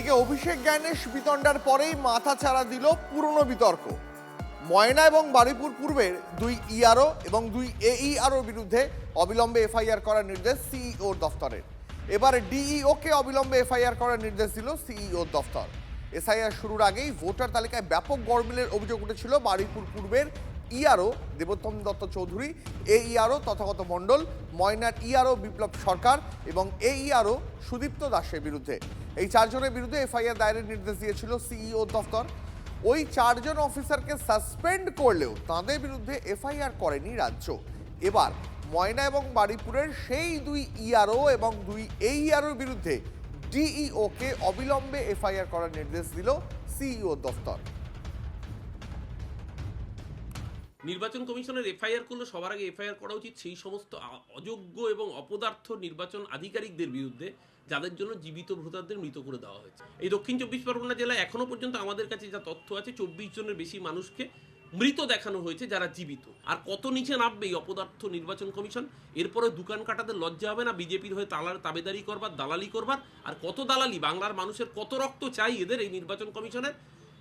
এদিকে অভিষেক জ্ঞানেশ বিতণ্ডার পরেই মাথাচাড়া দিল পুরনো বিতর্ক। ময়না এবং বারুইপুর পূর্বের দুই ইআরও এবং দুই এইআরওর বিরুদ্ধে অবিলম্বে এফআইআর করার নির্দেশ সিইওর দফতরের। এবার ডিইওকে অবিলম্বে এফআইআর করার নির্দেশ দিল সিইওর দফতর। এসআইআর শুরুর আগেই ভোটার তালিকায় ব্যাপক গড়মিলের অভিযোগ উঠেছিল বারুইপুর পূর্বের ইআরও দেবোত্তম দত্ত চৌধুরী, এইআরও তথাগত মণ্ডল, ময়নার ইআরও বিপ্লব সরকার এবং এইআরও সুদীপ্ত দাসের বিরুদ্ধে। এই চারজনের বিরুদ্ধে এফআইআর দায়েরের নির্দেশ দিয়েছিল সিইও দফতর। ওই চারজন অফিসারকে সাসপেন্ড করলেও তাদের বিরুদ্ধে এফআইআর করেনি রাজ্য। এবার ময়না এবং বারুইপুরের সেই দুই ইআরও এবং দুই এইআরওর বিরুদ্ধে ডিইওকে অবিলম্বে এফআইআর করার নির্দেশ দিল সিইও দফতর। নির্বাচন কমিশনের এফআইআর করলে সবার আগে এফআইআর করা উচিত সেই সমস্ত অযোগ্য এবং অপদার্থ নির্বাচন আধিকারিকদের বিরুদ্ধে যাদের জন্য জীবিত ভোটারদের মৃত করে দেওয়া হয়েছে। এই দক্ষিণ 24 পরগনা জেলায় এখনো পর্যন্ত আমাদের কাছে যা তথ্য আছে 24 জনের বেশি মানুষকে মৃত দেখানো হয়েছে যারা জীবিত। আর কত নিচে নামবে এই অপদার্থ নির্বাচন কমিশন? এরপরে দোকান কাটাদের লজ্জা হবে না বিজেপির হয়ে তাবেদারি করবার, দালালি করবার? আর কত দালালি, বাংলার মানুষের কত রক্ত চাই এদের এই নির্বাচন কমিশনের?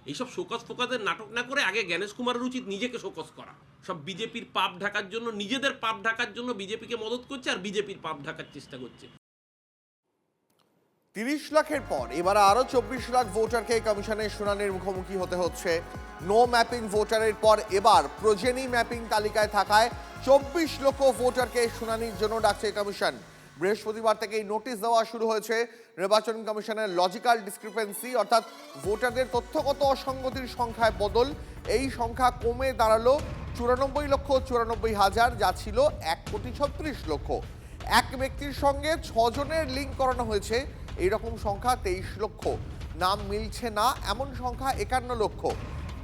এইসব শোকজ ফোকাজের নাটক না করে আগে জ্ঞানেশ কুমারের উচিত নিজেকে শোকজ করা। সব বিজেপির পাপ ঢাকার জন্য, নিজেদের পাপ ঢাকার জন্য বিজেপিকে মদত করছে আর বিজেপির পাপ ঢাকার চেষ্টা করছে। 30 লাখের পর এবার আরো 24 লাখ ভোটারকে কমিশনের শুনানির মুখোমুখি হতে হচ্ছে। নো ম্যাপিং ভোটারের পর এবার প্রজেনি ম্যাপিং তালিকায় থাকায় 24 লক্ষ ভোটারকে শুনানির জন্য ডাকছে কমিশন। বৃহস্পতিবার থেকেই নোটিশ দেওয়া শুরু হয়েছে নির্বাচন কমিশনের লজিক্যাল ডিসক্রিপেন্সি, অর্থাৎ ভোটারদের তথ্যগত অসঙ্গতির সংখ্যায় বদল। এই সংখ্যা কমে দাঁড়ালো 94,94,000, যা ছিল 1,36,00,000। এক ব্যক্তির সঙ্গে 6 জনের লিঙ্ক করানো হয়েছে, এইরকম সংখ্যা 23 লক্ষ। নাম মিলছে না এমন সংখ্যা 51 লক্ষ।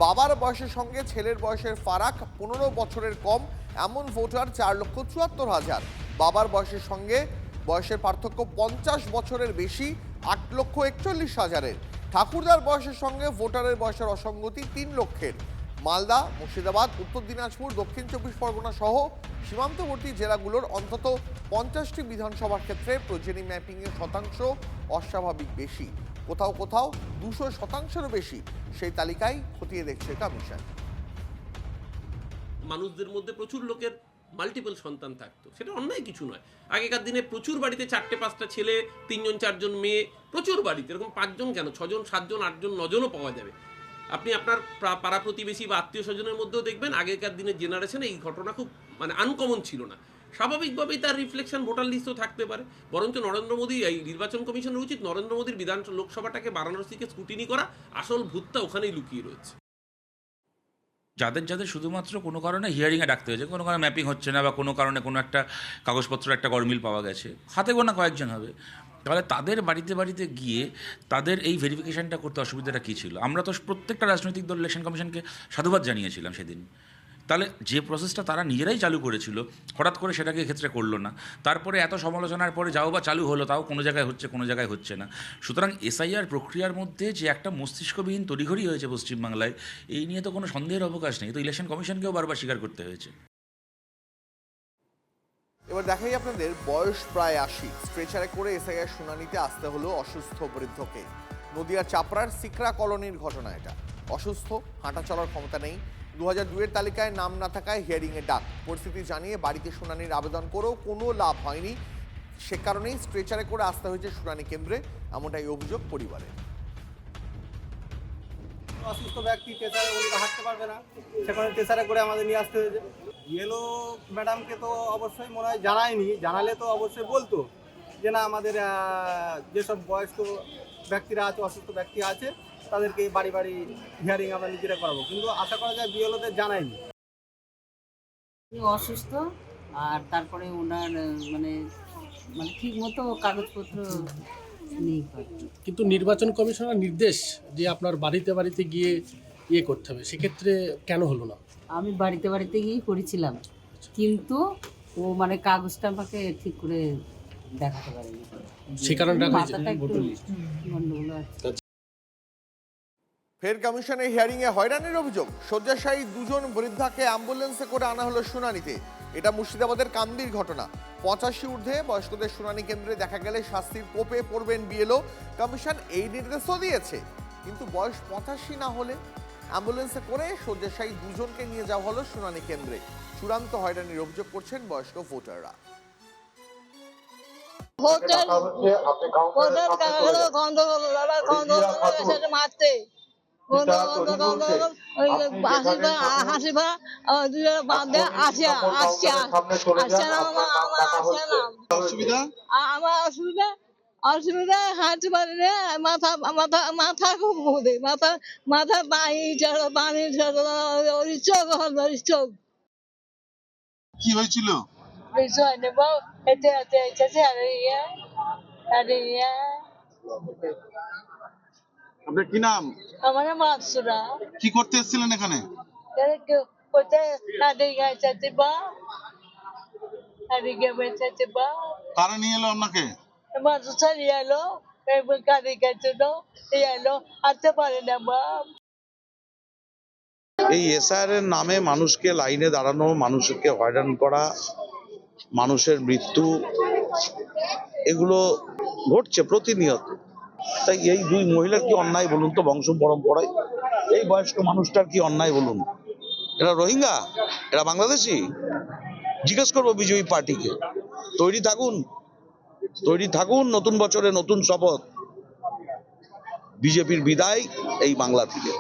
বাবার বয়সের সঙ্গে ছেলের বয়সের ফারাক 15 বছরের কম এমন ভোটার 4,74,000। বাবার বয়সের সঙ্গে বয়সের পার্থক্য 50 বছরের বেশি 8,41,000। ঠাকুরদার বয়সের সঙ্গে ভোটারের বয়সের অসঙ্গতি 3 লক্ষের। মালদা, মুর্শিদাবাদ, উত্তর দিনাজপুর, দক্ষিণ 24 পরগনা সহ সীমান্তবর্তী জেলাগুলোর অন্তত 50টি বিধানসভার ক্ষেত্রে প্রজেনি ম্যাপিংয়ের শতাংশ অস্বাভাবিক বেশি, কোথাও কোথাও 200%-রও বেশি। সেই তালিকায় খতিয়ে দেখছে কমিশন। মানুষদের মধ্যে প্রচুর লোকের মাল্টিপল সন্তান থাকতো, সেটা অন্যায় কিছু নয়। আগেকার দিনে প্রচুর বাড়িতে 4-5টা ছেলে, 3জন 4জন মেয়ে, প্রচুর বাড়িতে এরকম 5 জন কেন 6 জন 7 জন 8 জন 9 জনও পাওয়া যাবে। আপনি আপনার পাড়া প্রতিবেশী বা আত্মীয় স্বজনের মধ্যেও দেখবেন আগেকার দিনের জেনারেশনে এই ঘটনা খুব আনকমন ছিল না। স্বাভাবিকভাবেই তার রিফ্লেকশন ভোটার লিস্টও থাকতে পারে। বরঞ্চ নরেন্দ্র মোদী, এই নির্বাচন কমিশনের উচিত নরেন্দ্র মোদীর লোকসভাটাকে বারাণসীকে স্ক্রুটিনি করা। আসল ভূতটা ওখানেই লুকিয়ে রয়েছে। যাদের যাদের শুধুমাত্র কোনো কারণে হিয়ারিংয়ে ডাকতে হয়েছে, কোনো কারণে ম্যাপিং হচ্ছে না বা কোনো কারণে কোনো একটা কাগজপত্র একটা গরমিল পাওয়া গেছে, হাতে গোনা কয়েকজন হবে, তাহলে তাদের বাড়িতে বাড়িতে গিয়ে তাদের এই ভেরিফিকেশানটা করতে অসুবিধাটা কী ছিল? আমরা তো প্রত্যেকটা রাজনৈতিক দল ইলেকশন কমিশনকে সাধুবাদ জানিয়েছিলাম সেদিন। তাহলে যে প্রসেসটা তারা নিজেরাই চালু করেছিল, হঠাৎ করে সেটাকে এক্ষেত্রে করলো না। তারপরে এত সমালোচনার পরে যাও বা চালু হলো, তাও কোনো জায়গায় হচ্ছে, কোনো জায়গায় হচ্ছে না। সুতরাং এসআইআর প্রক্রিয়ার মধ্যে যে একটা মস্তিষ্কবিহীন তড়িঘড়ি হয়েছে পশ্চিমবাংলায়, এই নিয়ে তো কোনো সন্দেহের অবকাশ নেই। তো ইলেকশন কমিশনকেও বারবার স্বীকার করতে হয়েছে। এবার দেখাই আপনাদের, বয়স প্রায় 80, স্ট্রেচারে করে এসআইআর শুনানিতে আসতে হলো অসুস্থ বৃদ্ধকে। নদিয়ার চাপড়ার সিকরা কলোনির ঘটনা এটা। অসুস্থ, হাঁটা চলার ক্ষমতা নেই, 2002-এর তালিকায় নাম না থাকায় হিয়ারিংয়ে ডাক। পরিস্থিতি জানিয়ে বাড়িতে শুনানির আবেদন করেও কোনো লাভ হয়নি, সে কারণেই স্ট্রেচারে করে আসতে হয়েছে শুনানি কেন্দ্রে, এমনটাই অভিযোগ পরিবারের। অসুস্থ ব্যক্তি ট্রেসারে উনি তো হাঁটতে পারবে না, সেখানে ট্রেসারে করে আমাদের নিয়ে আসতে হয়েছে। ইয়েলো ম্যাডামকে তো অবশ্যই মনে হয় জানায়নি, জানালে তো অবশ্যই বলতো যে না আমাদের যেসব বয়স্ক ব্যক্তিরা আছে, অসুস্থ ব্যক্তি আছে, তাদেরকে বাড়ি বাড়ি হিয়ারিং আমরা নিজেরা করাবো, কিন্তু আশা করা যায় বিএলওদের জানায়নি। অসুস্থ, আর তারপরে ওনার মানে ঠিক মতো কাগজপত্র নেই। কিন্তু নির্বাচন কমিশনের নির্দেশ যে আপনার বাড়িতে বাড়িতে গিয়ে ইয়ে করতে হবে, সেক্ষেত্রে কেন হলো না? আমি বাড়িতে বাড়িতে গিয়েই করেছিলাম, কিন্তু ও কাগজটা আমাকে ঠিক করে দেখাতে পারেনি, সে কারণে গন্ডগোল আছে। ফের কমিশনের হিয়ারিংয়ে হয়রানির অভিযোগ। শয্যাশায়ী 2 জন বৃদ্ধাকে অ্যাম্বুলেন্সে করে আনা হলো শুনানিতে। এটা মুর্শিদাবাদের কান্দির ঘটনা। 85 ঊর্ধ্বে বয়স্কদের শুনানি কেন্দ্রে দেখা গেলে শাস্তির কোপে পড়বেন বিএলও। কমিশন এই নির্দেশও দিয়েছে, কিন্তু বয়স 85 না হলে অ্যাম্বুলেন্সে করে শয্যাশায়ী দুজনকে নিয়ে যাওয়া হলো শুনানি কেন্দ্রে। চূড়ান্ত হয়রানির অভিযোগ করছেন বয়স্ক ভোটাররা। হোটেল গন্ডগোল মারতে হাসিবা অসুবিধা আমার অসুবিধা হাঁটতে পারি না, মাথা খুব ঘুরে, মাথা পানি চোখ চোখ কি হয়েছিল? বিষয় নেব এতে আপনার কি নাম? আমার মাছরা কি করতে এসেছিলেন এখানে? কারা নিয়ে এলো আপনাকে? এই এসআইআর এর নামে মানুষকে লাইনে দাঁড়ানো, মানুষকে হয়রান করা, মানুষের মৃত্যু, এগুলো ঘটছে প্রতিনিয়ত। তাই এই দুই মহিলার কি অন্যায় বলুন তো? বংশ পরম্পরায় এই বয়স্ক মানুষটার কি অন্যায় বলুন? এরা রোহিঙ্গা, এরা বাংলাদেশি? জিজ্ঞেস করবো বিজেপি পার্টিকে। তৈরি থাকুন, নতুন বছরে নতুন শপথ, বিজেপির বিদায় এই বাংলা থেকে।